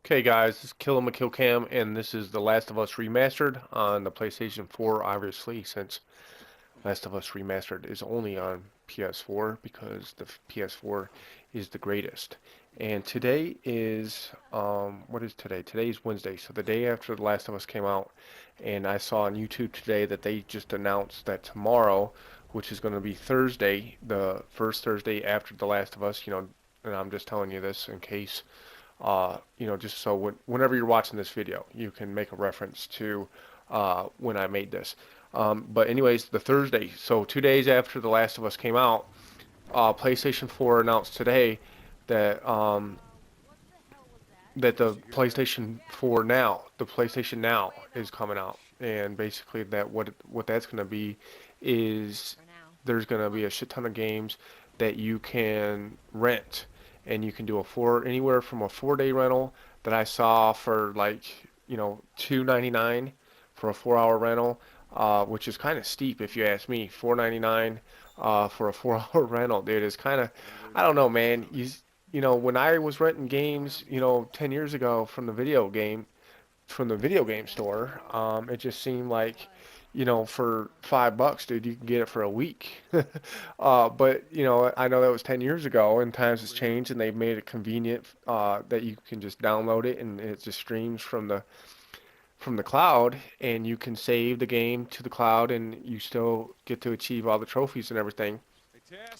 Okay, guys, this is Kill and this is The Last of Us Remastered on the PlayStation 4, obviously, since Last of Us Remastered is only on PS4 because the PS4 is the greatest. And today is, what is today? Today is Wednesday, so the day after The Last of Us came out, and I saw on YouTube today that they just announced that tomorrow, which is going to be Thursday, the first Thursday after The Last of Us, and I'm just telling you this in case just so whenever you're watching this video, you can make a reference to when I made this. But anyways, the Thursday, so 2 days after The Last of Us came out, PlayStation 4 announced today that the PlayStation Now is coming out, and basically that what that's going to be is there's going to be a shit ton of games that you can rent, and you can do anywhere from a 4 day rental that I saw for like $2.99 for a 4 hour rental, which is kind of steep if you ask me. $4.99 for a 4 hour rental, dude, is kind of, I don't know, man. When I was renting games, 10 years ago from the video game store, it just seemed like, for $5, dude, you can get it for a week. But I know that was 10 years ago, and times has changed, and they've made it convenient that you can just download it, and it just streams from the cloud, and you can save the game to the cloud, and you still get to achieve all the trophies and everything.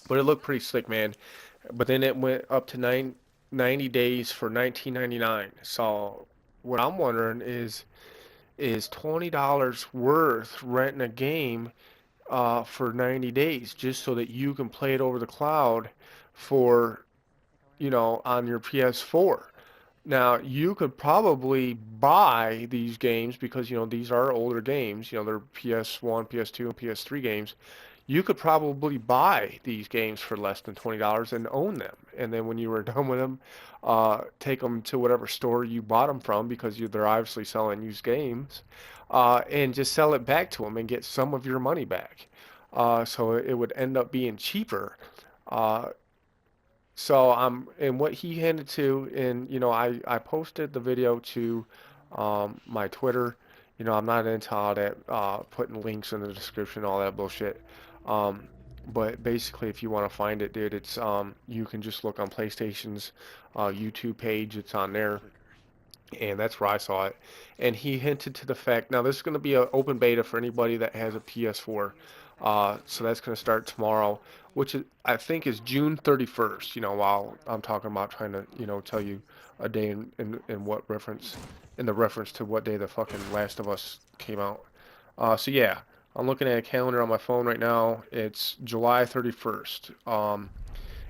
But it looked pretty slick, man. But then it went up to 90 days for 19.99. So what I'm wondering is $20 worth renting a game for 90 days just so that you can play it over the cloud for on your PS4. Now, you could probably buy these games because, these are older games. They're PS1, PS2, and PS3 games. You could probably buy these games for less than $20 and own them. And then when you were done with them, take them to whatever store you bought them from because they're obviously selling used games, and just sell it back to them and get some of your money back. So it would end up being cheaper. Uh, and what he handed to, and I posted the video to my Twitter. I'm not into all that putting links in the description, all that bullshit. Um, but basically, if you want to find it, dude, it's you can just look on PlayStation's YouTube page. It's on there, and that's where I saw it. And he hinted to the fact, now this is going to be an open beta for anybody that has a PS4. So that's going to start tomorrow, which I think is June 31st. While I'm talking about trying to, tell you a day in what reference, in the reference to what day the fucking Last of Us came out. So yeah, I'm looking at a calendar on my phone right now. It's July 31st.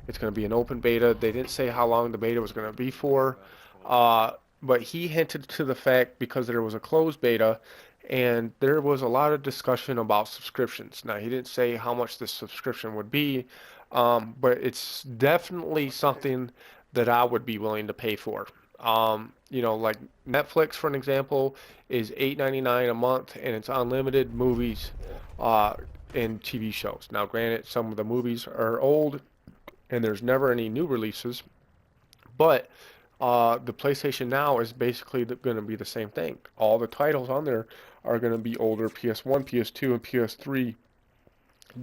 It's going to be an open beta. They didn't say how long the beta was going to be for. Uh, but he hinted to the fact because there was a closed beta and there was a lot of discussion about subscriptions. Now, he didn't say how much the subscription would be, but it's definitely something that I would be willing to pay for. Like Netflix, for an example, is $8.99 a month, and it's unlimited movies uh, and TV shows. Now, granted, some of the movies are old, and there's never any new releases, but the PlayStation Now is basically going to be the same thing. All the titles on there are going to be older PS1, PS2, and PS3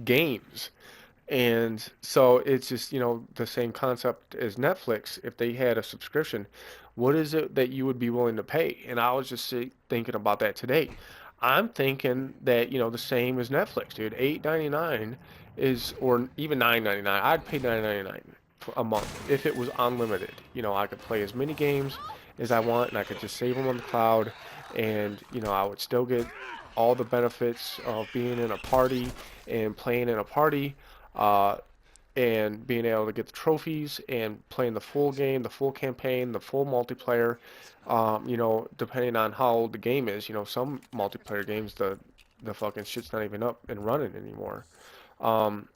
games. And so it's just, the same concept as Netflix. If they had a subscription, what is it that you would be willing to pay? And I was just thinking about that today. I'm thinking that, the same as Netflix, dude. $8.99 is, or even $9.99. I'd pay $9.99 a month if it was unlimited. I could play as many games as I want, and I could just save them on the cloud, and I would still get all the benefits of being in a party and playing in a party, uh, and being able to get the trophies and playing the full game, the full campaign, the full multiplayer. Depending on how old the game is, some multiplayer games the fucking shit's not even up and running anymore. Um,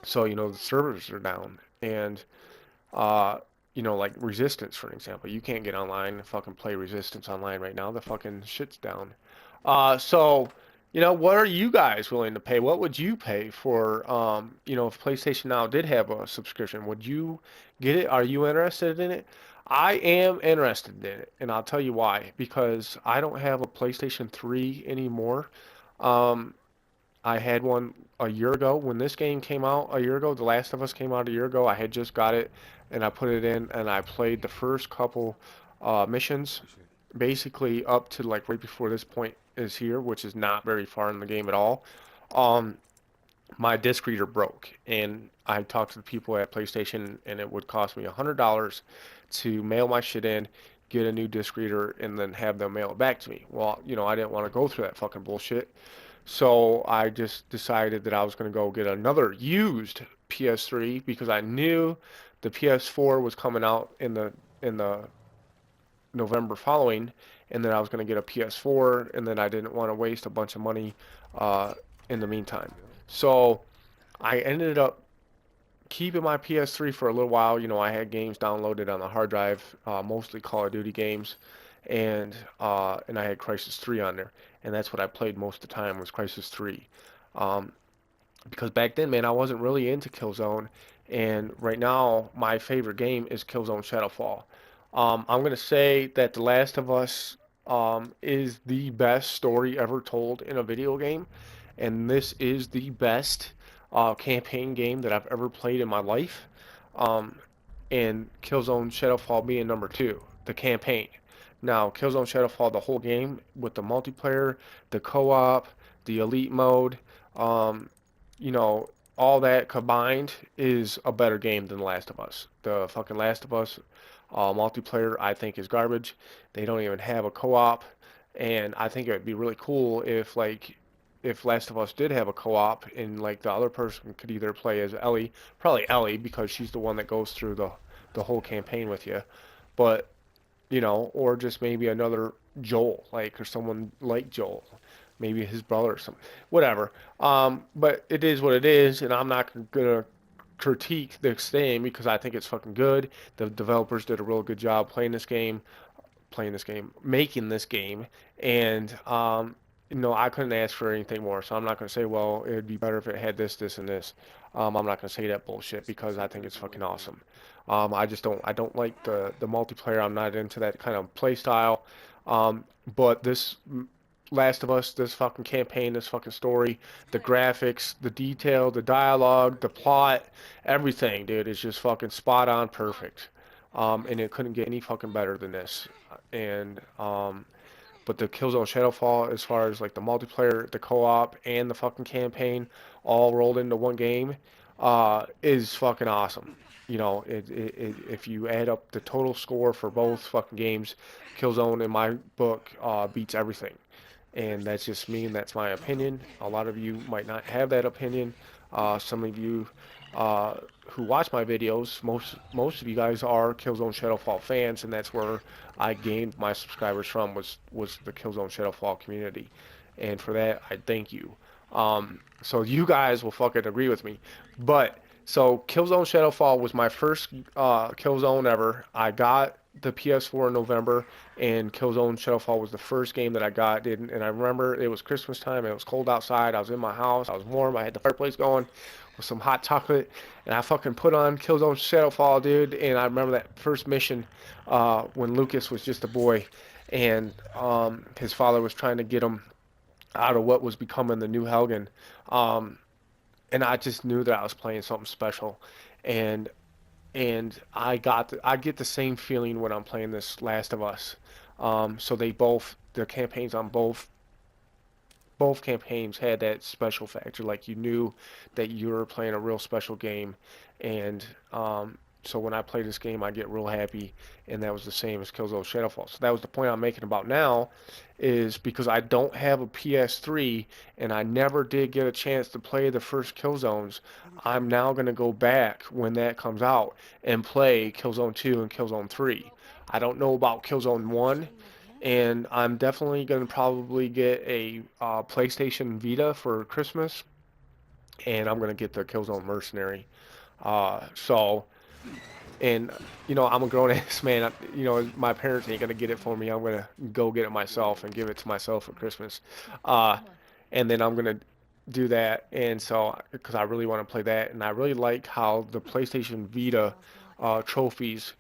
so the servers are down, and uh, like Resistance, for example, you can't get online and fucking play Resistance online right now. The fucking shit's down. So You know, what are you guys willing to pay? What would you pay for, if PlayStation Now did have a subscription, would you get it? Are you interested in it? I am interested in it, and I'll tell you why. Because I don't have a PlayStation 3 anymore. Um, I had one a year ago when this game came out a year ago. The Last of Us came out a year ago. I had just got it, and I put it in, and I played the first couple missions, basically up to like right before this point is here, which is not very far in the game at all. Um, my disc reader broke, and I talked to the people at PlayStation, and it would cost me $100 to mail my shit in, get a new disc reader, and then have them mail it back to me. Well, I didn't want to go through that fucking bullshit. So I just decided that I was going to go get another used PS3 because I knew the PS4 was coming out in the November following, and then I was going to get a PS4, and then I didn't want to waste a bunch of money uh, in the meantime. So I ended up keeping my PS3 for a little while. I had games downloaded on the hard drive, mostly Call of Duty games, and I had Crisis 3 on there, and that's what I played most of the time was Crisis 3. Um, because back then, man, I wasn't really into Killzone, and right now my favorite game is Killzone Shadowfall. I'm gonna say that The Last of Us is the best story ever told in a video game, and this is the best campaign game that I've ever played in my life. Um, and Killzone Shadowfall being number two, the campaign. Now, Killzone Shadowfall, the whole game with the multiplayer, the co-op, the elite mode, um, you know, all that combined is a better game than The Last of Us. The fucking Last of Us multiplayer, I think, is garbage. They don't even have a co-op, and I think it would be really cool if Last of Us did have a co-op and like the other person could either play as Ellie, probably Ellie because she's the one that goes through the whole campaign with you, but or just maybe another Joel, like or someone like Joel, maybe his brother or something, whatever. But it is what it is, and I'm not gonna critique this game because I think it's fucking good. The developers did a real good job making this game, and I couldn't ask for anything more. So I'm not gonna say, well, it'd be better if it had this, this, and this. I'm not gonna say that bullshit because I think it's fucking awesome. I don't like the multiplayer. I'm not into that kind of play style. But this Last of Us, this fucking campaign, this fucking story, the graphics, the detail, the dialogue, the plot, everything, dude, is just fucking spot on perfect. And it couldn't get any fucking better than this. And but the Killzone Shadowfall, as far as like the multiplayer, the co-op, and the fucking campaign, all rolled into one game, is fucking awesome. If you add up the total score for both fucking games, Killzone in my book beats everything. And that's just me, and that's my opinion. A lot of you might not have that opinion. Some of you uh, who watch my videos, most of you guys are Killzone Shadowfall fans, and that's where I gained my subscribers from was the Killzone Shadowfall community, and for that I thank you. So you guys will fucking agree with me, but so Killzone Shadowfall was my first Killzone ever. I got the PS4 in November, and Killzone Shadowfall was the first game that I got. And I remember it was Christmas time, and it was cold outside. I was in my house, I was warm, I had the fireplace going with some hot chocolate, and I fucking put on Killzone Shadowfall, dude. And I remember that first mission when Lucas was just a boy, and his father was trying to get him out of what was becoming the new Helgen. Um, and I just knew that I was playing something special, and I get the same feeling when I'm playing this Last of Us. So the campaigns on both campaigns had that special factor. Like you knew that you were playing a real special game, and so when I play this game, I get real happy, and that was the same as Killzone Shadowfall. So that was the point I'm making about now, is because I don't have a PS3 and I never did get a chance to play the first Killzones. I'm now gonna go back when that comes out and play Killzone 2 and Killzone 3. I don't know about Killzone 1, and I'm definitely going to probably get a PlayStation Vita for Christmas, and I'm going to get the Killzone Mercenary. So, and I'm a grown ass man. My parents ain't going to get it for me. I'm going to go get it myself and give it to myself for Christmas. Uh, and then I'm gonna do that. And so, because I really want to play that, and I really like how the PlayStation Vita trophies,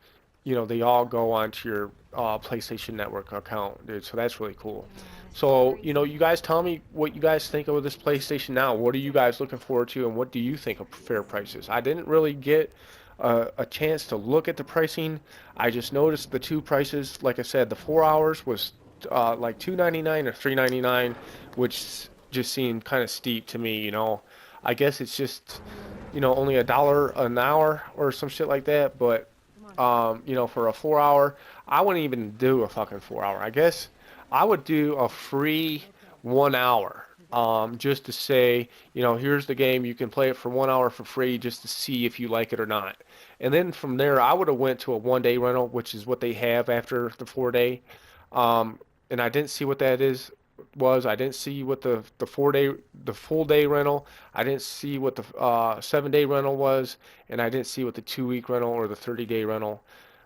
they all go onto your PlayStation Network account, dude. So that's really cool. So, you guys tell me what you guys think of this PlayStation Now. What are you guys looking forward to, and what do you think of fair prices? I didn't really get a chance to look at the pricing. I just noticed the two prices. Like I said, the 4 hours was like 2.99 or 3.99, which just seemed kind of steep to me. I guess it's just only $1 an hour or some shit like that. But for a 4 hour, I wouldn't even do a fucking 4 hour. I guess I would do a free 1 hour. Just to say, here's the game. You can play it for 1 hour for free just to see if you like it or not. And then from there, I would have went to a 1 day rental, which is what they have after the 4 day. Um, and I didn't see what that was. I didn't see what the 4 day, the full day rental. I didn't see what the 7 day rental was, and I didn't see what the 2 week rental or the 30 day rental.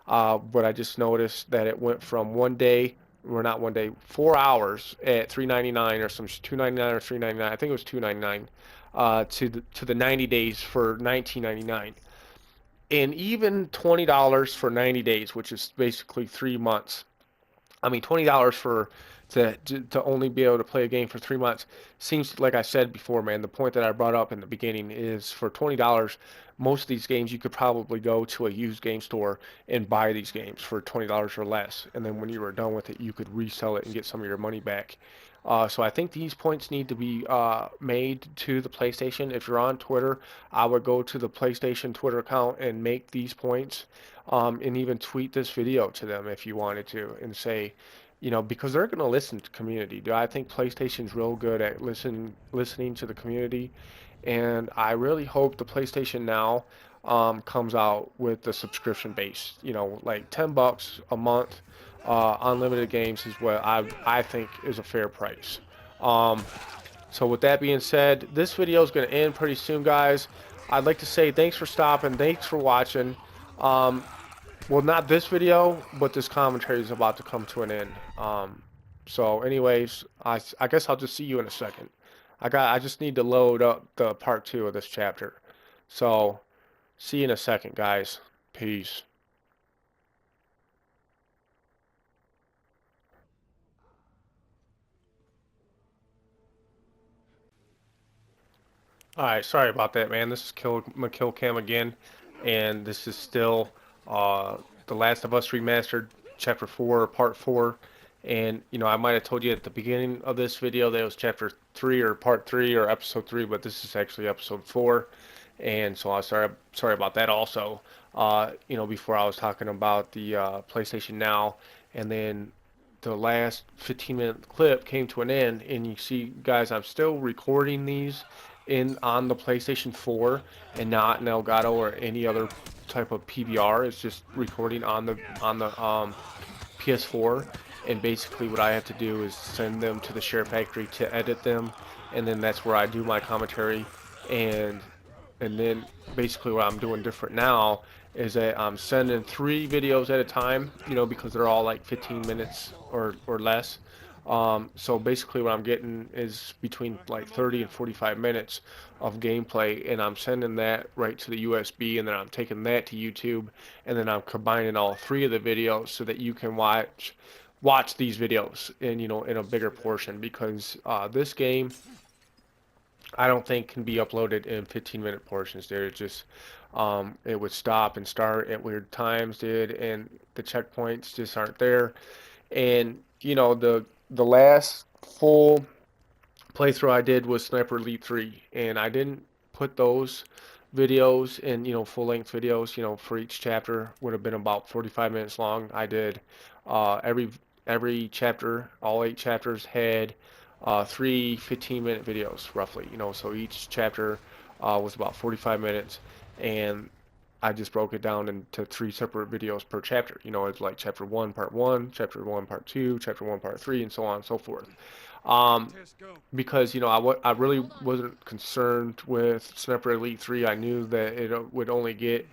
But I just noticed that it went from 1 day, or not 1 day, 4 hours at 3.99 or some 2.99 or 3.99. I think it was 2.99 to the 90 days for 19.99, and even $20 for 90 days, which is basically 3 months. I mean, $20 for to only be able to play a game for 3 months seems like I said before, man. The point that I brought up in the beginning is for $20, most of these games you could probably go to a used game store and buy these games for $20 or less, and then when you were done with it, you could resell it and get some of your money back. So I think these points need to be made to the PlayStation. If you're on Twitter, I would go to the PlayStation Twitter account and make these points, and even tweet this video to them if you wanted to, and say, because they're going to listen to community. Do I think PlayStation's real good at listening to the community? And I really hope the PlayStation Now comes out with the subscription base. Like $10 a month, unlimited games is what I think is a fair price. Um, so with that being said, this video is going to end pretty soon, guys. I'd like to say thanks for stopping, thanks for watching. Um, well, not this video, but this commentary is about to come to an end. So anyways, I guess I'll just see you in a second. I just need to load up the part 2 of this chapter. So, see you in a second, guys. Peace. Alright, sorry about that, man. This is Kill Cam again, and this is still The Last of Us Remastered, Chapter 4, Part 4. And, I might have told you at the beginning of this video that it was Chapter 3 or Part 3 or Episode 3, but this is actually Episode 4. And so I'm sorry about that also. Before I was talking about the PlayStation Now, and then the last 15-minute clip came to an end, and you see, guys, I'm still recording these in on the PlayStation 4 and not in Elgato or any other type of PVR. It's just recording on the PS4, and basically what I have to do is send them to the Share Factory to edit them, and then that's where I do my commentary. And then basically what I'm doing different now is that I'm sending 3 videos at a time, because they're all like 15 minutes or less. So basically what I'm getting is between like 30 and 45 minutes of gameplay, and I'm sending that right to the USB, and then I'm taking that to YouTube, and then I'm combining all 3 of the videos so that you can watch these videos in a bigger portion, because this game I don't think can be uploaded in 15-minute portions, dude. It would stop and start at weird times, dude, and the checkpoints just aren't there. And the last full playthrough I did was Sniper Elite 3, and I didn't put those videos in, full-length videos, for each chapter would have been about 45 minutes long. I did every chapter, all 8 chapters had 3 15-minute videos roughly, so each chapter was about 45 minutes, and I just broke it down into 3 separate videos per chapter. It's like chapter 1, part 1, chapter 1, part 2, chapter 1, part 3, and so on and so forth. Um, because I really wasn't concerned with Sniper Elite 3. I knew that it would only get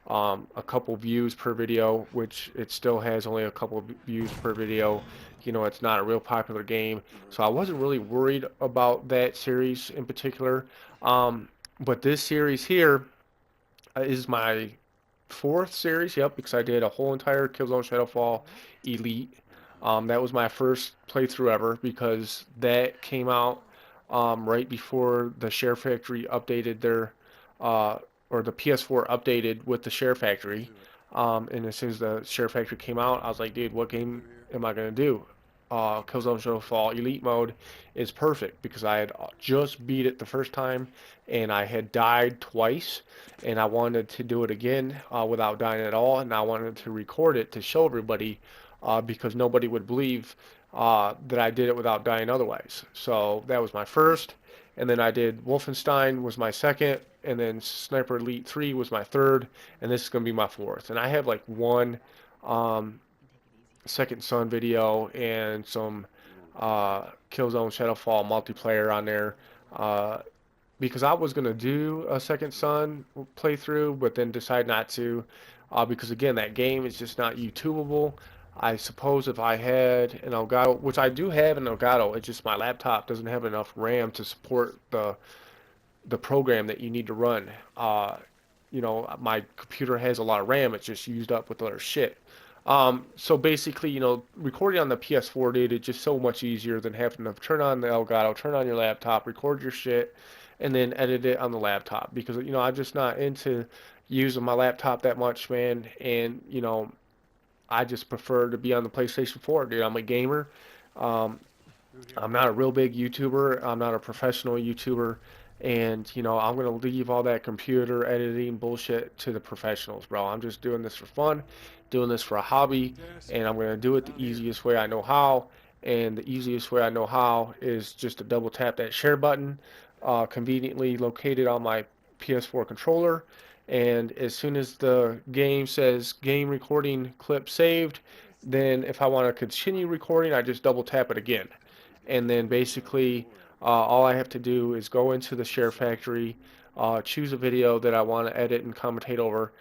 a couple views per video, which it still has only a couple views per video. You know, it's not a real popular game, so I wasn't really worried about that series in particular. But this series here is my fourth series, yep, because I did a whole entire Killzone Shadowfall Elite. That was my first playthrough ever because that came out right before the Share Factory updated their, uh, or the PS4 updated with the Share Factory. And as soon as the Share Factory came out, I was like, dude, what game am I gonna do? Killzone Shadowfall Elite mode is perfect because I had just beat it the first time and I had died twice and I wanted to do it again without dying at all, and I wanted to record it to show everybody because nobody would believe that I did it without dying otherwise. So that was my first, and then I did Wolfenstein was my second, and then Sniper Elite 3 was my third, and this is going to be my fourth. And I have like one um, Second Son video and some Killzone Shadowfall multiplayer on there. Uh, because I was gonna do a Second Son playthrough, but then decide not to, because again, that game is just not YouTubeable. I suppose if I had an Elgato, which I do have an Elgato, it's just my laptop doesn't have enough RAM to support the program that you need to run. You know, my computer has a lot of RAM, it's just used up with other shit. So basically, you know, recording on the PS4 did it just so much easier than having to turn on the Elgato, turn on your laptop, record your shit, and then edit it on the laptop. Because, you know, I'm just not into using my laptop that much, man. And, you know, I just prefer to be on the PlayStation 4, dude. I'm a gamer. Um, I'm not a real big YouTuber. I'm not a professional YouTuber. And, you know, I'm going to leave all that computer editing bullshit to the professionals, bro. I'm just doing this for fun, doing this for a hobby, and I'm going to do it the easiest way I know how. And the easiest way I know how is just to double tap that share button, conveniently located on my PS4 controller. And as soon as the game says game recording clip saved, then if I want to continue recording, I just double tap it again, and then basically all I have to do is go into the Share Factory, choose a video that I want to edit and commentate over,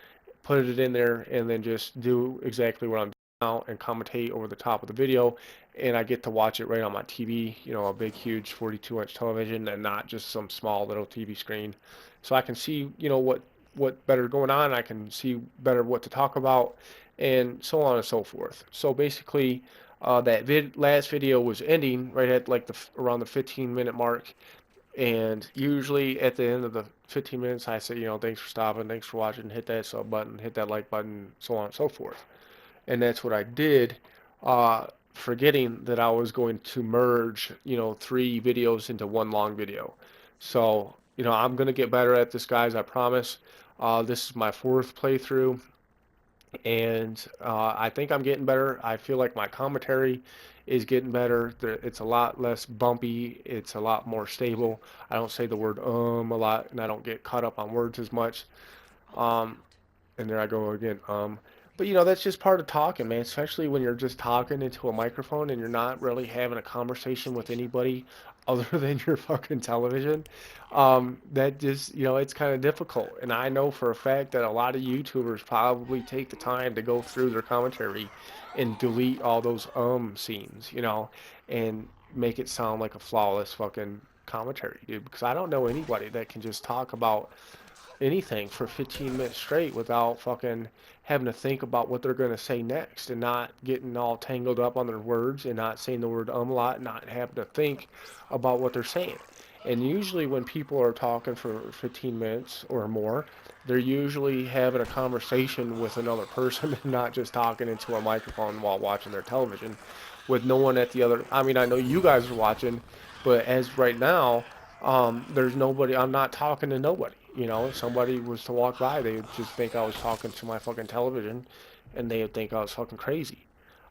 put it in there, and then just do exactly what I'm doing now and commentate over the top of the video, and I get to watch it right on my TV, you know, a big, huge 42-inch television, and not just some small little TV screen. So I can see, you know, what better going on. I can see better what to talk about, and so on and so forth. So basically, that last video was ending right at like around the 15-minute mark, and usually at the end of the 15 minutes, I say, you know, thanks for stopping, thanks for watching, hit that sub button, hit that like button, so on and so forth. And that's what I did, forgetting that I was going to merge, you know, 3 videos into one long video. So, you know, I'm gonna get better at this, guys, I promise. This is my fourth playthrough, and I think I'm getting better. I feel like my commentary is getting better. It's a lot less bumpy. It's a lot more stable. I don't say the word a lot, and I don't get caught up on words as much. Um, and there I go again. But you know, that's just part of talking, man. Especially when you're just talking into a microphone and you're not really having a conversation with anybody other than your fucking television. That just, you know, it's kind of difficult. And I know for a fact that a lot of YouTubers probably take the time to go through their commentary and delete all those scenes, you know, and make it sound like a flawless fucking commentary, dude. Because I don't know anybody that can just talk about anything for 15 minutes straight without fucking having to think about what they're going to say next, and not getting all tangled up on their words and not saying the word a lot, not having to think about what they're saying. And usually when people are talking for 15 minutes or more, they're usually having a conversation with another person and not just talking into a microphone while watching their television with no one at the other. I mean, I know you guys are watching, but as right now, there's nobody. I'm not talking to nobody. You know, if somebody was to walk by, they would just think I was talking to my fucking television, and they would think I was fucking crazy.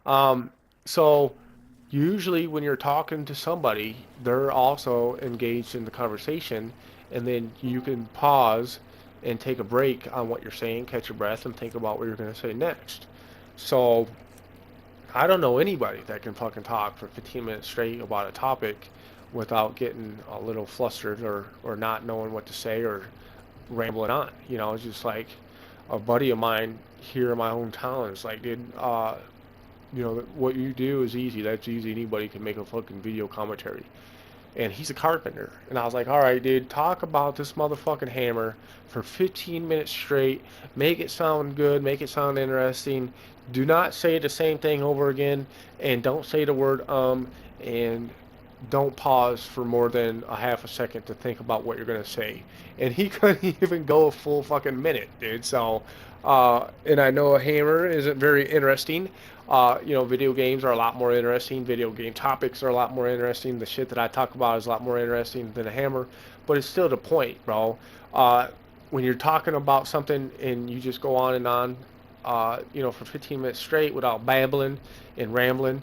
Um, so usually when you're talking to somebody, they're also engaged in the conversation, and then you can pause and take a break on what you're saying, catch your breath, and think about what you're going to say next. So I don't know anybody that can fucking talk for 15 minutes straight about a topic without getting a little flustered or not knowing what to say or rambling on. You know, it's just like, a buddy of mine here in my hometown is like, dude, you know, what you do is easy. That's easy. Anybody can make a fucking video commentary. And he's a carpenter. And I was like, all right, dude, talk about this motherfucking hammer for 15 minutes straight. Make it sound good. Make it sound interesting. Do not say the same thing over again. And don't say the word and don't pause for more than a half a second to think about what you're going to say. And he couldn't even go a full fucking minute, dude. So, and I know a hammer isn't very interesting. You know, video games are a lot more interesting. Video game topics are a lot more interesting. The shit that I talk about is a lot more interesting than a hammer. But it's still the point, bro. When you're talking about something and you just go on, you know, for 15 minutes straight without babbling and rambling,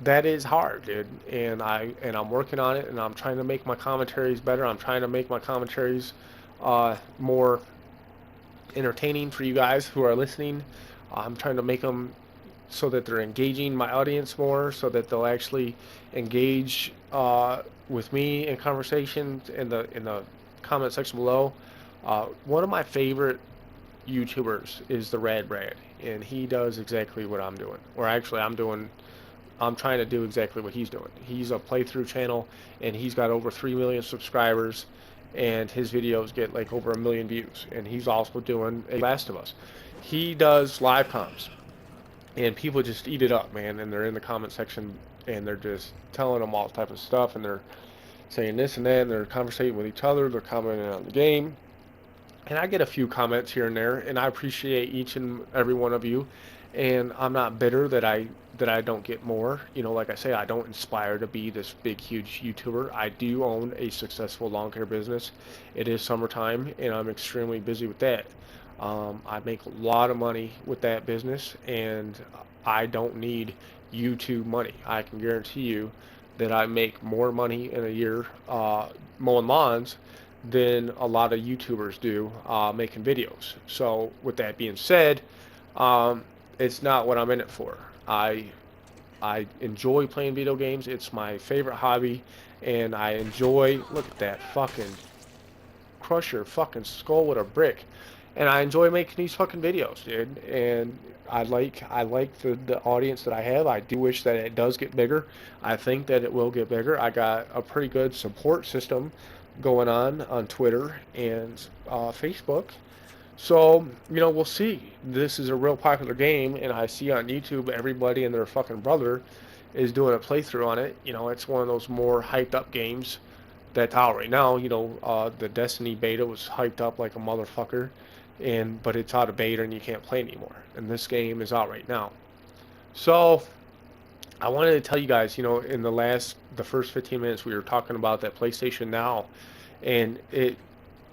that is hard, dude. And I'm working on it, and I'm trying to make my commentaries better. I'm trying to make my commentaries more entertaining for you guys who are listening. I'm trying to make them so that they're engaging my audience more, so that they'll actually engage with me in conversations in the comment section below. One of my favorite YouTubers is the Rad Brad, and he does exactly what I'm doing. Or actually, I'm trying to do exactly what he's doing. He's a playthrough channel, and he's got over 3 million subscribers, and his videos get like over 1 million views. And he's also doing a Last of Us. He does live comms, and people just eat it up, man. And they're in the comment section, and they're just telling them all type of stuff, and they're saying this and that, and they're conversating with each other. They're commenting on the game. And I get a few comments here and there, and I appreciate each and every one of you. And I'm not bitter that I don't get more. You know, like I say, I don't aspire to be this big, huge YouTuber. I do own a successful lawn care business. It is summertime, and I'm extremely busy with that. I make a lot of money with that business, and I don't need YouTube money. I can guarantee you that I make more money in a year mowing lawns than a lot of YouTubers do making videos. So with that being said, it's not what I'm in it for. I enjoy playing video games. It's my favorite hobby, and I enjoy, look at that, fucking crush your fucking skull with a brick. And I enjoy making these fucking videos, dude. And I like the audience that I have. I do wish that it does get bigger. I think that it will get bigger. I got a pretty good support system going on Twitter and Facebook. So, you know, we'll see. This is a real popular game, and I see on YouTube everybody and their fucking brother is doing a playthrough on it. You know, it's one of those more hyped up games that's out right now. You know, the Destiny beta was hyped up like a motherfucker, but it's out of beta and you can't play anymore. And this game is out right now. So I wanted to tell you guys, you know, in the first 15 minutes we were talking about that PlayStation Now, and it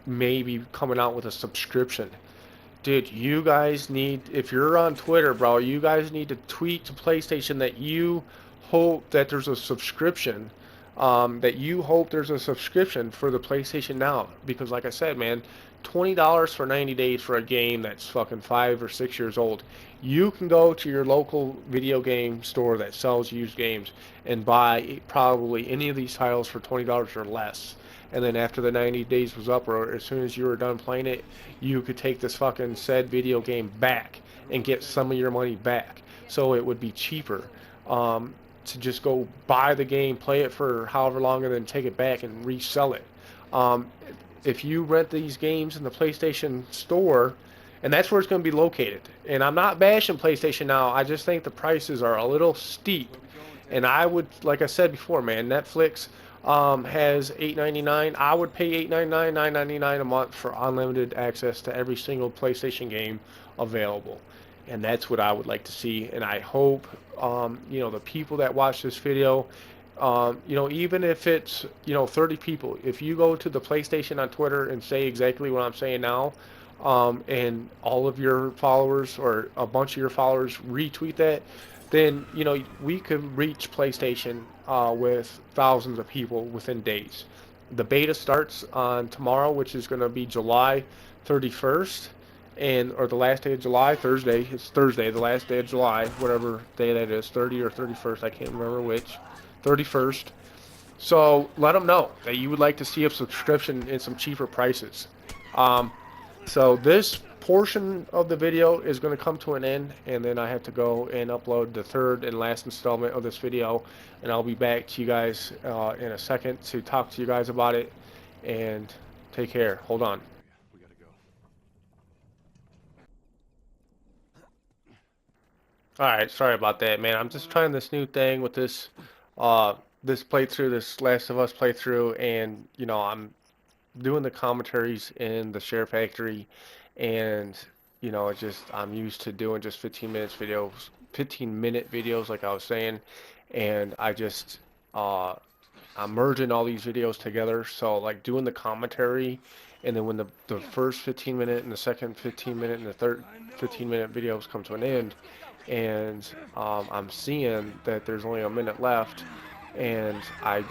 may be coming out with a subscription. Dude, you guys need, if you're on Twitter, bro, you guys need to tweet to PlayStation that you hope that there's a subscription, that you hope there's a subscription for the PlayStation Now. Because like I said, man, $20 for 90 days for a game that's fucking 5 or 6 years old. You can go to your local video game store that sells used games and buy probably any of these titles for $20 or less. And then after the 90 days was up, or as soon as you were done playing it, you could take this fucking said video game back and get some of your money back. So it would be cheaper to just go buy the game, play it for however long, and then take it back and resell it. If you rent these games in the PlayStation Store, and that's where it's going to be located. And I'm not bashing PlayStation Now. I just think the prices are a little steep. And I would, like I said before, man, Netflix has $8.99. I would pay $8.99, $9.99 a month for unlimited access to every single PlayStation game available. And that's what I would like to see. And I hope, you know, the people that watch this video, you know, even if it's, you know, 30 people, if you go to the PlayStation on Twitter and say exactly what I'm saying now, and all of your followers or a bunch of your followers retweet that, then, you know, we could reach PlayStation with thousands of people within days. The beta starts on tomorrow, which is going to be July 31st, or the last day of July, Thursday. It's Thursday, the last day of July, whatever day that is, 30 or 31st, I can't remember which. 31st. So let them know that you would like to see a subscription and some cheaper prices. So this portion of the video is going to come to an end, and then I have to go and upload the third and last installment of this video, and I'll be back to you guys in a second to talk to you guys about it. And take care. Hold on. Alright, sorry about that, man. I'm just trying this new thing with this playthrough, this Last of Us playthrough, and I'm doing the commentaries in the Share Factory, and it's just I'm used to doing just 15-minute videos, like I was saying, and uh, I'm merging all these videos together. So like doing the commentary, and then when the first 15 minute and the second 15 minute and the third 15-minute videos come to an end, and I'm seeing that there's only a minute left, and I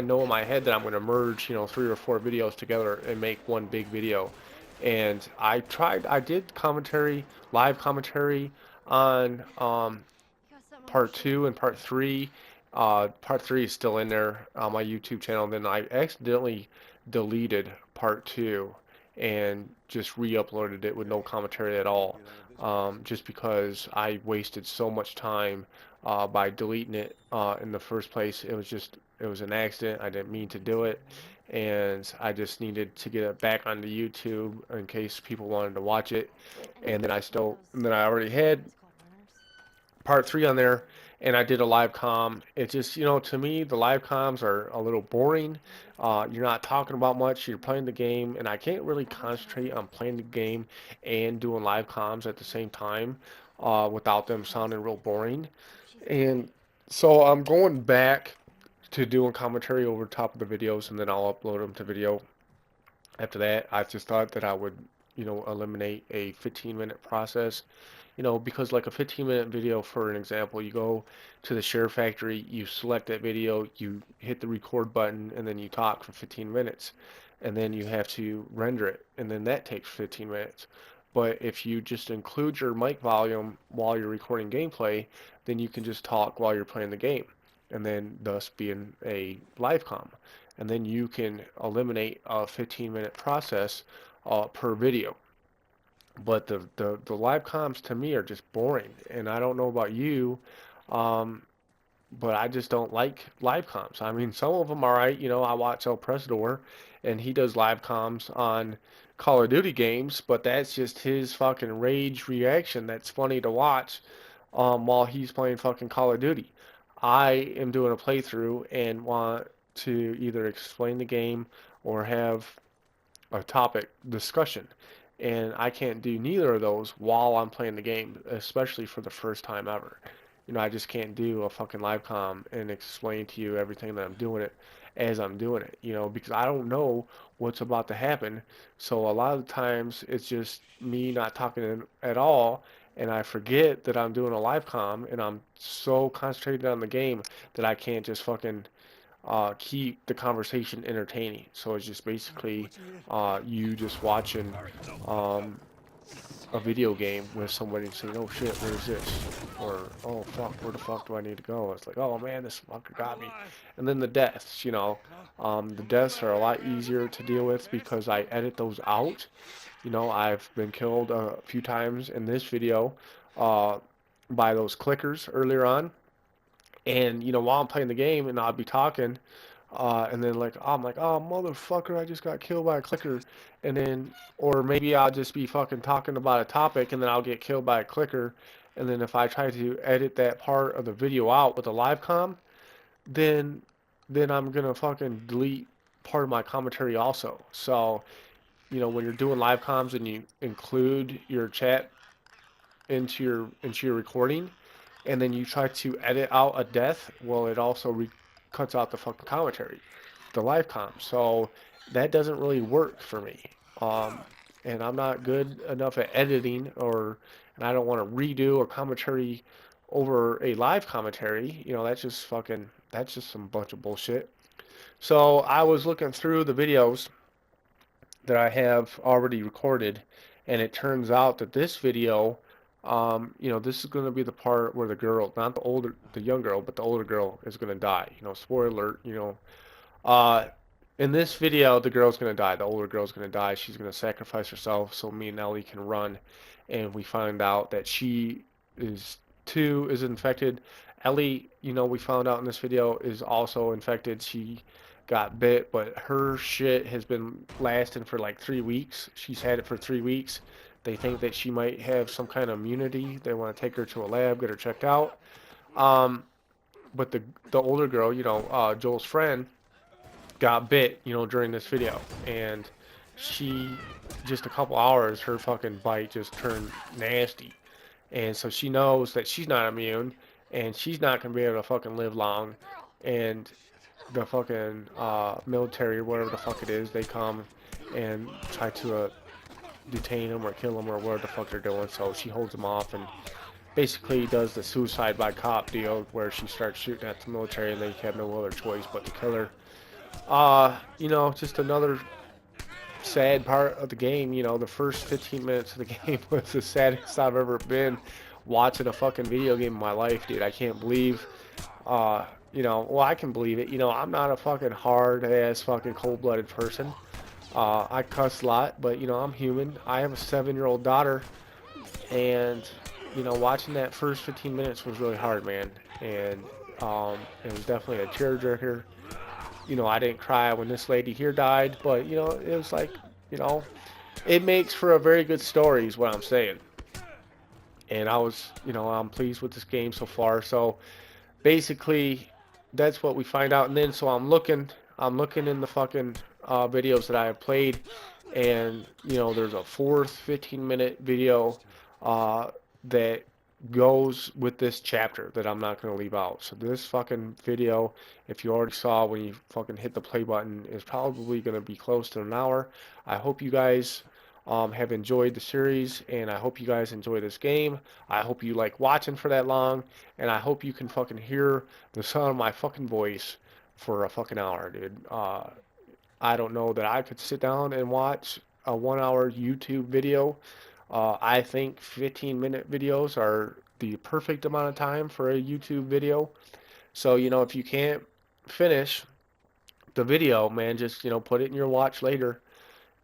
know in my head that I'm going to merge, 3 or 4 videos together and make one big video. And I did live commentary on part 2 and part 3. Part 3 is still in there on my YouTube channel. Then I accidentally deleted part 2 and just re-uploaded it with no commentary at all. Just because I wasted so much time by deleting it in the first place. It was an accident. I didn't mean to do it, and I just needed to get it back onto YouTube in case people wanted to watch it. And then I already had part 3 on there, and I did a live com. It just, to me, the live comms are a little boring. You're not talking about much. You're playing the game, and I can't really concentrate on playing the game and doing live comms at the same time without them sounding real boring. And so I'm going back to doing commentary over top of the videos, and then I'll upload them to video. After that, I just thought that I would, eliminate a 15-minute process, because like a 15-minute video, for an example, you go to the Share Factory, you select that video, you hit the record button, and then you talk for 15 minutes, and then you have to render it, and then that takes 15 minutes. But if you just include your mic volume while you're recording gameplay, then you can just talk while you're playing the game, and then thus being a live com. And then you can eliminate a 15-minute process per video. But the live comms to me are just boring, and I don't know about you, um, but I just don't like live comms. I mean, some of them are right. I watch El Presador, and he does live comms on Call of Duty games, but that's just his fucking rage reaction. That's funny to watch while he's playing fucking Call of Duty. I am doing a playthrough and want to either explain the game or have a topic discussion. And I can't do neither of those while I'm playing the game, especially for the first time ever. I just can't do a fucking live com and explain to you everything that I'm doing it as I'm doing it, because I don't know what's about to happen. So a lot of the times it's just me not talking at all, and I forget that I'm doing a live com, and I'm so concentrated on the game that I can't just fucking keep the conversation entertaining. So it's just basically you just watching um, a video game with somebody saying, "Oh shit, where is this?" Or "Oh fuck, where the fuck do I need to go?" It's like, "Oh man, this fucker got me." And then the deaths, the deaths are a lot easier to deal with because I edit those out. I've been killed a few times in this video uh, by those clickers earlier on. And while I'm playing the game, and I'll be talking, and then like I'm like, "Oh motherfucker, I just got killed by a clicker," and then, or maybe I'll just be fucking talking about a topic, and then I'll get killed by a clicker, and then if I try to edit that part of the video out with a live com, then I'm gonna fucking delete part of my commentary also. So when you're doing live comms and you include your chat into your recording, and then you try to edit out a death, well, it also cuts out the fucking commentary, the live com. So that doesn't really work for me. Um, and I'm not good enough at editing, and I don't want to redo a commentary over a live commentary. That's just some bunch of bullshit. So I was looking through the videos that I have already recorded, and it turns out that this video, this is going to be the part where the girl, not the young girl, but the older girl is going to die. Spoiler alert. Uh, In this video, the girl's gonna die. The older girl's gonna die. She's gonna sacrifice herself so me and Ellie can run. And we find out that she is too is infected. Ellie, we found out in this video is also infected. She got bit, but her shit has been lasting for like 3 weeks. She's had it for 3 weeks. They think that she might have some kind of immunity. They want to take her to a lab, get her checked out. Um, but the older girl, Joel's friend, got bit, during this video, and she just a couple hours, her fucking bite just turned nasty, and so she knows that she's not immune, and she's not gonna be able to fucking live long, and the fucking military or whatever the fuck it is, they come and try to detain him or kill him or whatever the fuck they're doing. So she holds him off and basically does the suicide by cop deal where she starts shooting at the military and they have no other choice but to kill her. Just another sad part of the game. The first 15 minutes of the game was the saddest I've ever been watching a fucking video game in my life, dude. I can't believe, well, I can believe it. I'm not a fucking hard-ass fucking cold-blooded person. I cuss a lot, but, I'm human. I have a 7-year-old daughter, and, watching that first 15 minutes was really hard, man. And it was definitely a tearjerker. I didn't cry when this lady here died, but, it was like, you know, it makes for a very good story is what I'm saying. And I'm pleased with this game so far. So basically, that's what we find out. And then, so I'm looking in the fucking videos that I have played, and, there's a fourth 15-minute video that goes with this chapter that I'm not going to leave out. So this fucking video, if you already saw when you fucking hit the play button, is probably going to be close to an hour. I hope you guys have enjoyed the series, and I hope you guys enjoy this game. I hope you like watching for that long, and I hope you can fucking hear the sound of my fucking voice for a fucking hour, dude. I don't know that I could sit down and watch a 1 hour YouTube video. I think 15-minute videos are the perfect amount of time for a YouTube video. So, if you can't finish the video, man, just, put it in your watch later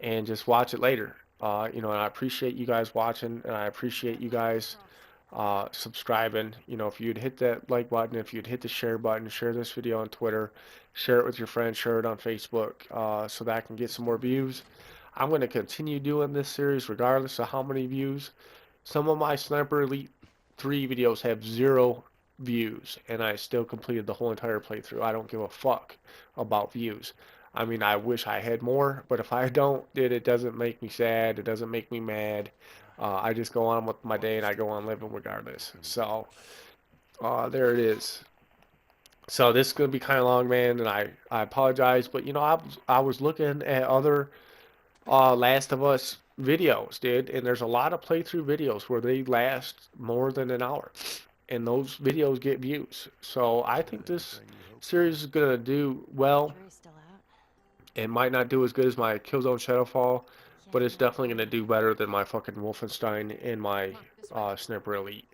and just watch it later. And I appreciate you guys watching, and I appreciate you guys subscribing. If you'd hit that like button, if you'd hit the share button, share this video on Twitter, share it with your friends, share it on Facebook, so that I can get some more views. I'm going to continue doing this series regardless of how many views. Some of my Sniper Elite 3 videos have 0 views, and I still completed the whole entire playthrough. I don't give a fuck about views. I mean, I wish I had more, but if I don't, it doesn't make me sad. It doesn't make me mad. I just go on with my day, and I go on living regardless. So, there it is. So this is going to be kind of long, man, and I apologize. But, I was looking at other Last of Us videos, dude, and there's a lot of playthrough videos where they last more than an hour, and those videos get views. So I think this series is gonna do well. It might not do as good as my Killzone Shadowfall, but it's definitely gonna do better than my fucking Wolfenstein and my Sniper Elite.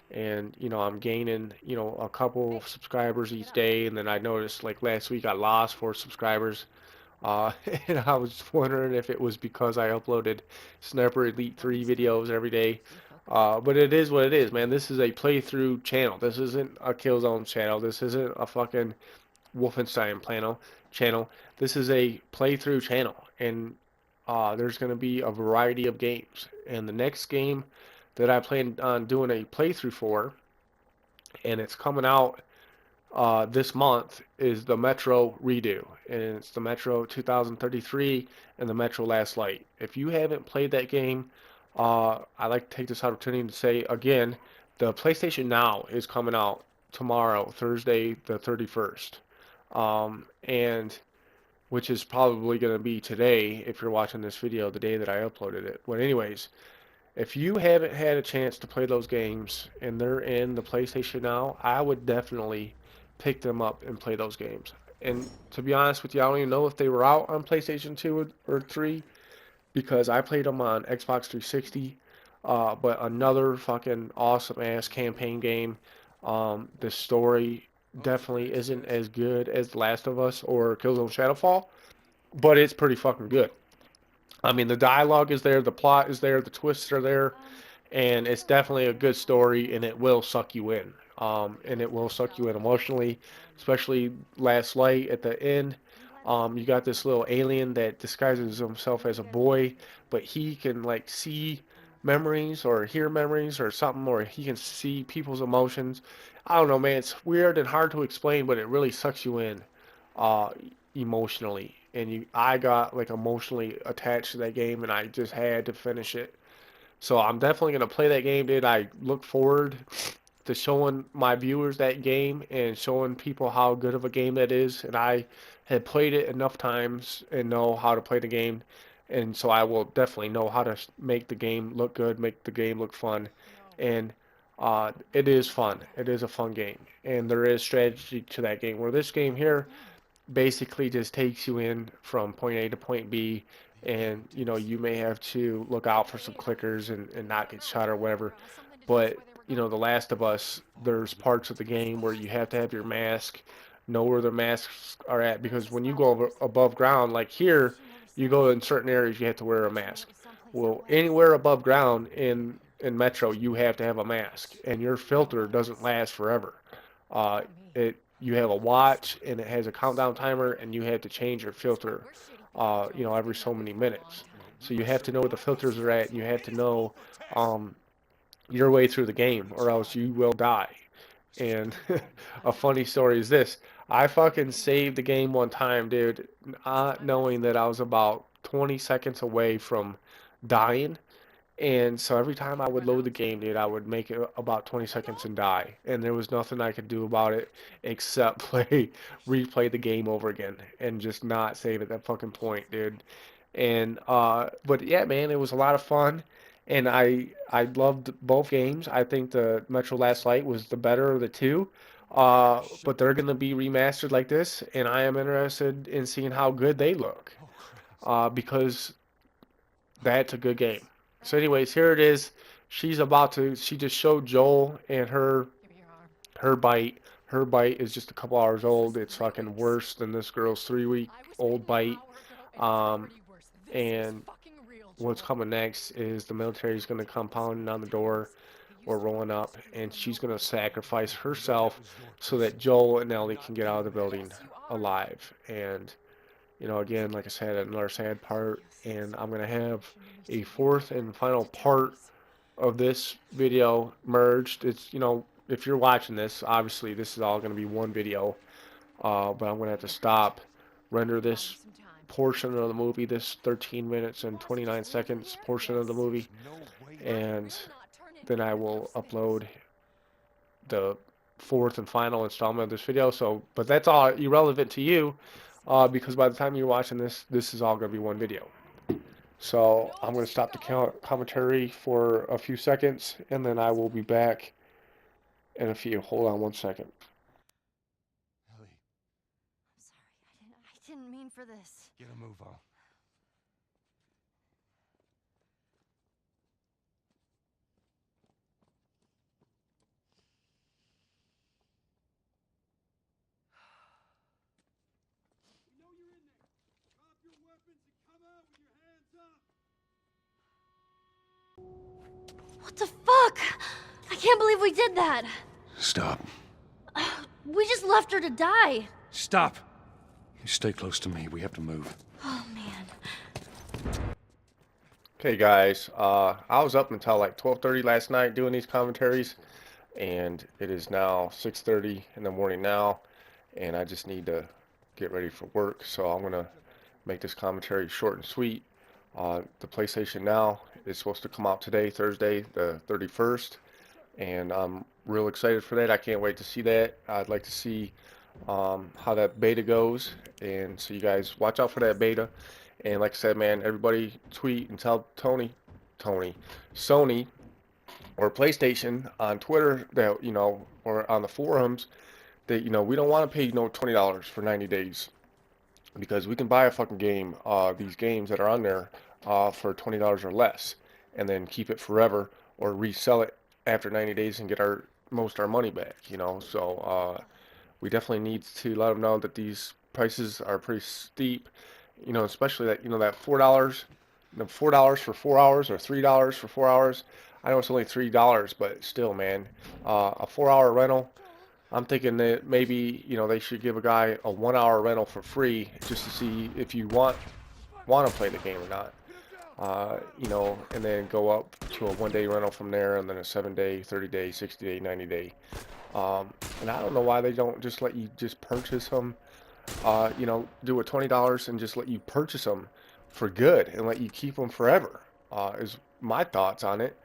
And I'm gaining a couple subscribers each day, and then I noticed like last week I lost 4 subscribers. Uh, and I was wondering if it was because I uploaded Sniper Elite 3 videos every day. But it is what it is, man. This is a playthrough channel. This isn't a Killzone channel. This isn't a fucking Wolfenstein channel. This is a playthrough channel. And there's going to be a variety of games. And the next game that I plan on doing a playthrough for, and it's coming out this month, is the Metro redo, and it's the Metro 2033 and the Metro Last Light. If you haven't played that game, I'd like to take this opportunity to say again, the PlayStation Now is coming out tomorrow, Thursday the 31st, and which is probably going to be today if you're watching this video, the day that I uploaded it. But anyways, if you haven't had a chance to play those games and they're in the PlayStation Now, I would definitely pick them up and play those games. And to be honest with you, I don't even know if they were out on PlayStation 2 or 3 because I played them on Xbox 360. But another fucking awesome ass campaign game. The story definitely isn't as good as The Last of Us or Killzone Shadowfall, but it's pretty fucking good. I mean, the dialogue is there, the plot is there, the twists are there, and it's definitely a good story, and it will suck you in. And it will suck you in emotionally, especially last light at the end. You got this little alien that disguises himself as a boy, but he can like see memories or hear memories or something, or he can see people's emotions. I don't know, man. It's weird and hard to explain, but it really sucks you in, uh, emotionally. And I got like emotionally attached to that game, and I just had to finish it. So I'm definitely gonna play that game, dude. I look forward to showing my viewers that game and showing people how good of a game that is. And I had played it enough times and know how to play the game, and so I will definitely know how to make the game look good, make the game look fun, and it is fun. It is a fun game, and there is strategy to that game. Where this game here basically just takes you in from point A to point B, and you may have to look out for some clickers and not get shot or whatever. But The Last of Us, there's parts of the game where you have to have your mask, know where the masks are at, because when you go above ground, like here, you go in certain areas, you have to wear a mask. Well, anywhere above ground in Metro, you have to have a mask, and your filter doesn't last forever. Uh, you have a watch and it has a countdown timer, and you have to change your filter, every so many minutes. So you have to know where the filters are at, and you have to know um, your way through the game, or else you will die. And a funny story is this: I fucking saved the game one time, dude, not knowing that I was about 20 seconds away from dying, and so every time I would load the game, dude, I would make it about 20 seconds and die. And there was nothing I could do about it except replay the game over again and just not save at that fucking point, dude. But yeah, man, it was a lot of fun. And I loved both games. I think the Metro Last Light was the better of the two. But they're gonna be remastered like this, and I am interested in seeing how good they look. Because that's a good game. So, anyways, here it is. She just showed Joel and her bite. Her bite is just a couple hours old. It's fucking worse than this girl's 3 week old bite. Um, and what's coming next is the military is going to come pounding on the door or rolling up, and she's going to sacrifice herself so that Joel and Ellie can get out of the building alive. And again, like I said, another sad part, and I'm gonna have a fourth and final part of this video merged. If you're watching this, obviously this is all gonna be one video, but I'm gonna have to stop, render this portion of the movie, this 13 minutes and 29 seconds portion of the movie, and then I will upload the fourth and final installment of this video. So, but that's all irrelevant to you, because by the time you're watching this, this is all going to be one video. So I'm going to stop the commentary for a few seconds, and then I will be back in a few. Hold on 1 second. Ellie. I'm sorry. I didn't mean for this. Get a move on. What the fuck? I can't believe we did that. Stop. We just left her to die. Stop! You stay close to me. We have to move. Oh, man. Okay, guys. I was up until like 12:30 last night doing these commentaries, and it is now 6:30 in the morning now, and I just need to get ready for work. So I'm gonna make this commentary short and sweet. The PlayStation Now is supposed to come out today, Thursday, the 31st, and I'm real excited for that. I can't wait to see that. I'd like to see how that beta goes, and so you guys watch out for that beta. And like I said, man, everybody tweet and tell Sony, or PlayStation on Twitter that or on the forums that we don't want to pay $20 for 90 days, because we can buy a fucking game, these games that are on there, for $20 or less, and then keep it forever or resell it after 90 days and get our money back. So we definitely need to let them know that these prices are pretty steep, You know, especially that, you know, that $4, $4 for 4 hours or $3 for 4 hours. I know it's only $3, but still, man, a 4 hour rental. I'm thinking that maybe, you know, they should give a guy a 1 hour rental for free just to see if you want to play the game or not. You know, and then go up to a 1 day rental from there, and then a 7 day, 30 day, 60 day, 90 day. And I don't know why they don't just let you just purchase them. You know, do a $20 and just let you purchase them for good and let you keep them forever. Is my thoughts on it.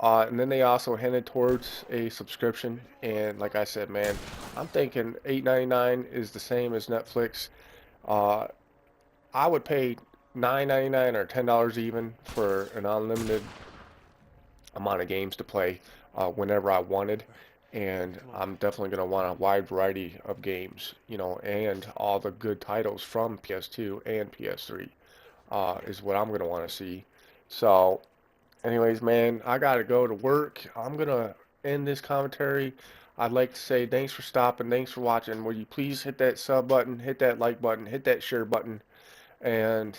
And then they also hinted towards a subscription. And like I said, man, I'm thinking $8.99 is the same as Netflix. Uh, I would pay $9.99 or $10 even for an unlimited amount of games to play whenever I wanted. And I'm definitely going to want a wide variety of games, you know, and all the good titles from PS2 and PS3 is what I'm going to want to see. So, anyways, man, I got to go to work. I'm going to end this commentary. I'd like to say thanks for stopping. Thanks for watching. Will you please hit that sub button, hit that like button, hit that share button, and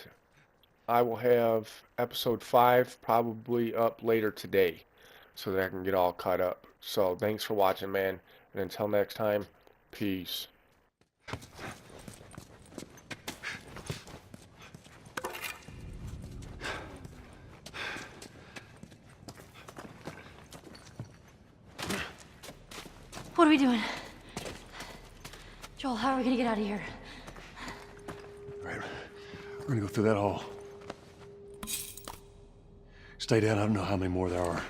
I will have episode 5 probably up later today so that I can get all caught up. So thanks for watching, man. And until next time, peace. What are we doing? Joel, how are we gonna get out of here? All right, we're gonna go through that hall. Stay down, I don't know how many more there are.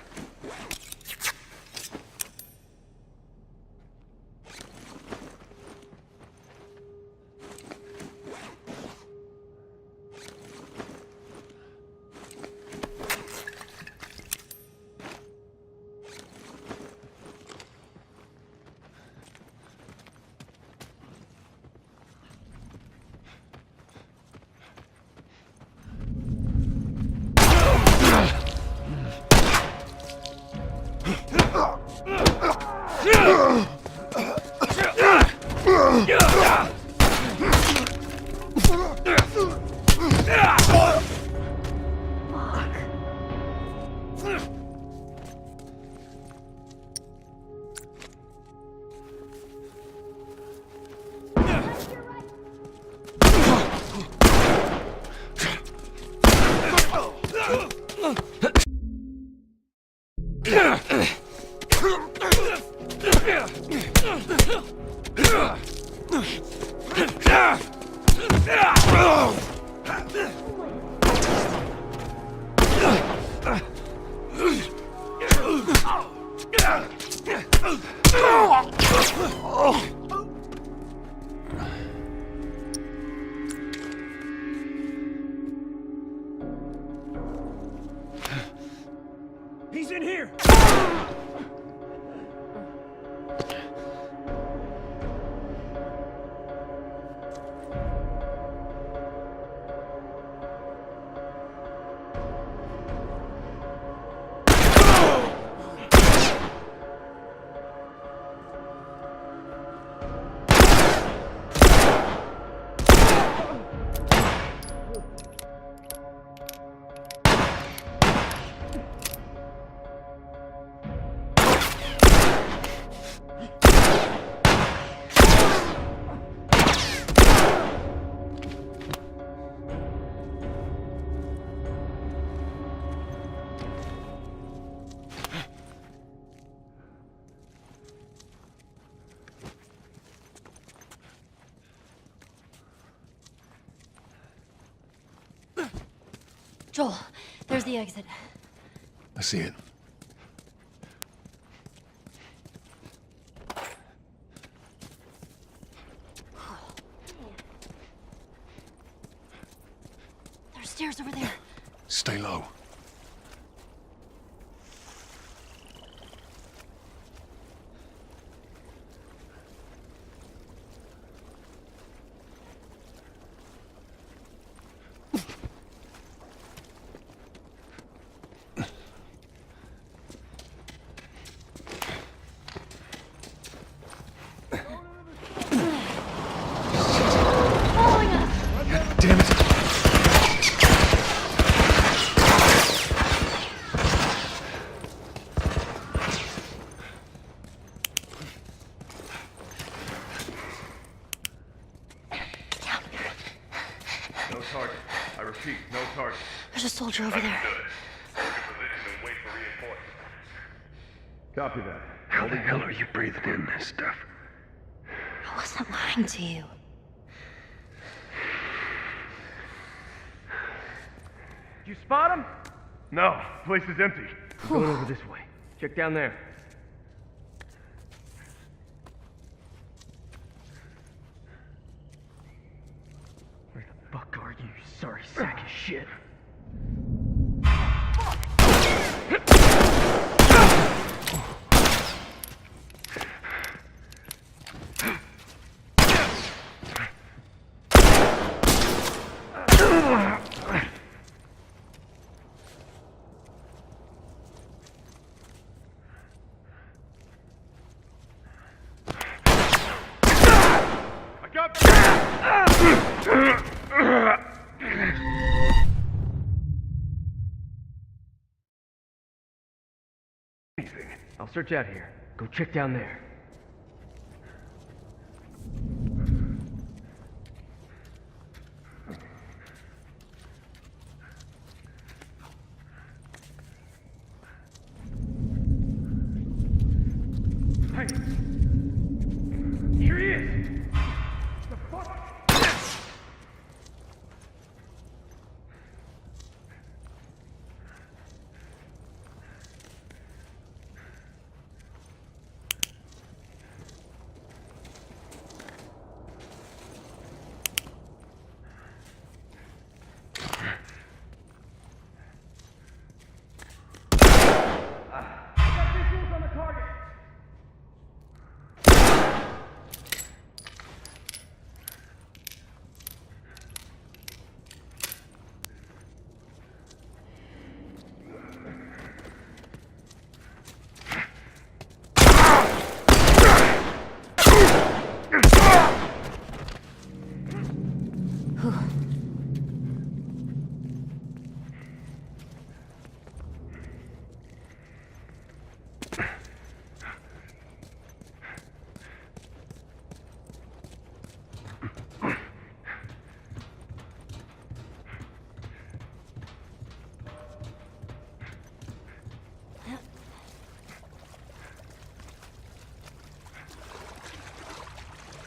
He's in here! Joel, there's the exit. I see it. There's stairs over there. Stay low. Following us! Damn it! repeat, no target. There's a soldier over there. Copy that. How the hell are you breathing in this stuff? I wasn't lying to you. Did you spot him? No, place is empty. I'm going over this way. Check down there. Where the fuck are you sorry sack of shit? I'll search out here. Go check down there. Hey! Here he is! The fuck?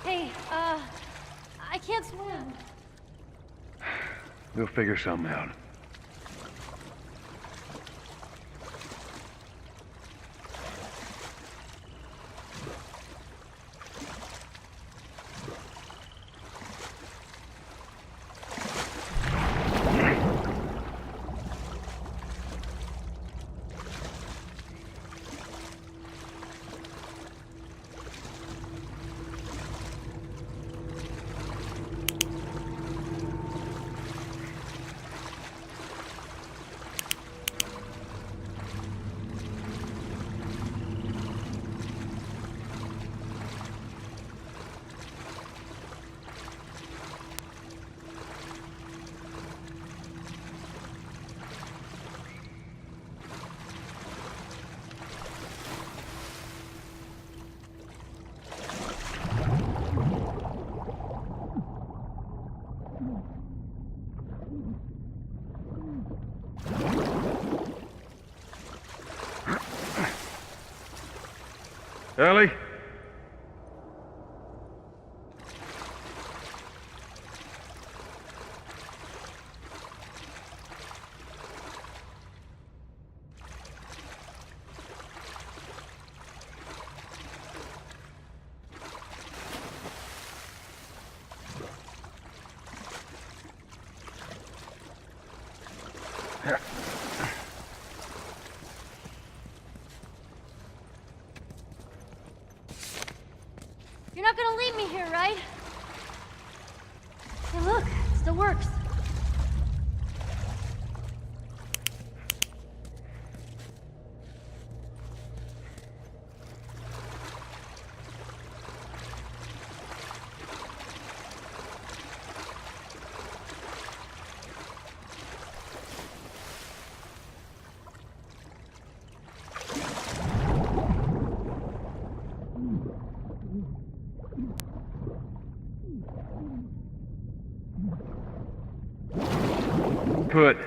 Hey, I can't swim. We'll figure something out. Ellie? You're not gonna leave me here, right? Hey, look, it still works. put.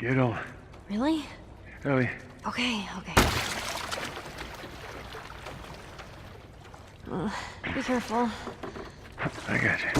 Get on. Really? Ellie, Okay. Be careful. I got you.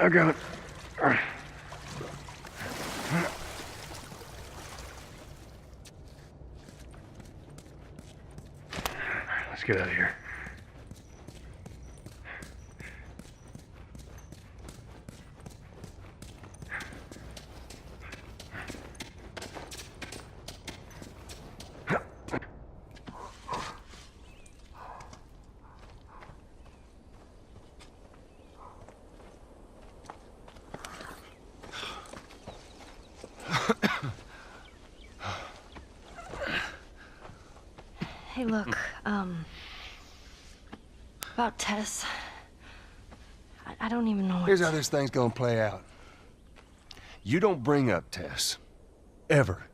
I got it. All right. Let's get out of here. Hey, look, about Tess. I don't even know what Here's how this thing's gonna play out. You don't bring up Tess. Ever.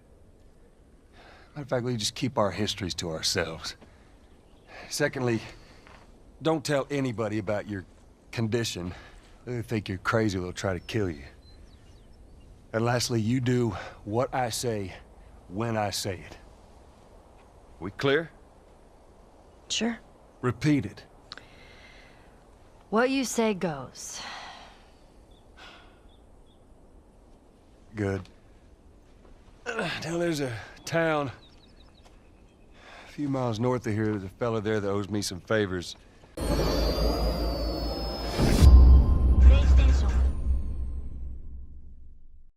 Matter of fact, we just keep our histories to ourselves. Secondly, don't tell anybody about your condition. They think you're crazy, they'll try to kill you. And lastly, you do what I say when I say it. We clear? Sure. Repeat it. What you say goes. Good. Now there's a town a few miles north of here. There's a fella there that owes me some favors.